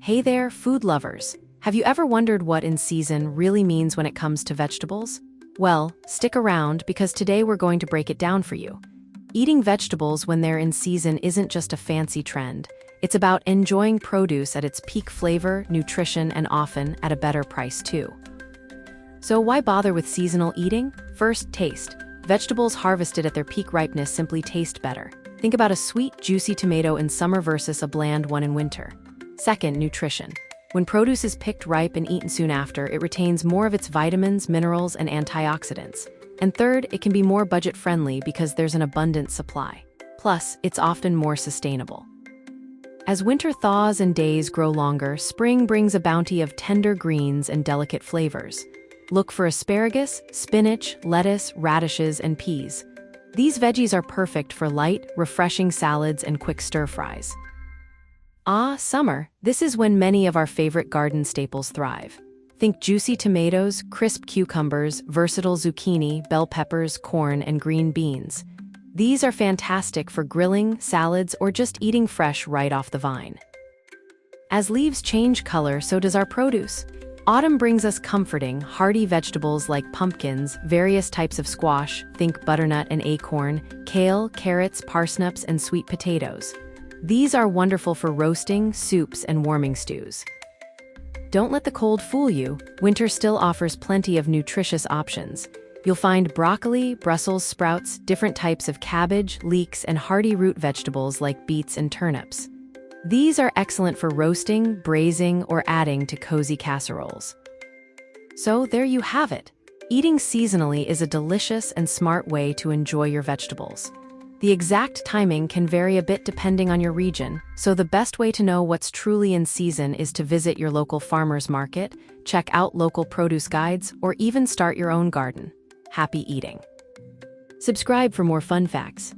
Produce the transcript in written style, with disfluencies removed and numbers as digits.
Hey there, food lovers! Have you ever wondered what in season really means when it comes to vegetables? Well, stick around because today we're going to break it down for you. Eating vegetables when they're in season isn't just a fancy trend. It's about enjoying produce at its peak flavor, nutrition, and often at a better price too. So why bother with seasonal eating? First, taste. Vegetables harvested at their peak ripeness simply taste better. Think about a sweet, juicy tomato in summer versus a bland one in winter. Second, nutrition. When produce is picked ripe and eaten soon after, it retains more of its vitamins, minerals, and antioxidants. And third, it can be more budget-friendly because there's an abundant supply. Plus, it's often more sustainable. As winter thaws and days grow longer, spring brings a bounty of tender greens and delicate flavors. Look for asparagus, spinach, lettuce, radishes, and peas. These veggies are perfect for light, refreshing salads and quick stir-fries. Ah, summer. This is when many of our favorite garden staples thrive. Think juicy tomatoes, crisp cucumbers, versatile zucchini, bell peppers, corn, and green beans. These are fantastic for grilling, salads, or just eating fresh right off the vine. As leaves change color, so does our produce. Autumn brings us comforting, hearty vegetables like pumpkins, various types of squash, think butternut and acorn, kale, carrots, parsnips, and sweet potatoes. These are wonderful for roasting, soups, and warming stews. Don't let the cold fool you. Winter still offers plenty of nutritious options. You'll find broccoli, Brussels sprouts, different types of cabbage, leeks, and hearty root vegetables like beets and turnips. These are excellent for roasting, braising, or adding to cozy casseroles. So there you have it. Eating seasonally is a delicious and smart way to enjoy your vegetables. The exact timing can vary a bit depending on your region, so the best way to know what's truly in season is to visit your local farmer's market, check out local produce guides, or even start your own garden. Happy eating! Subscribe for more fun facts.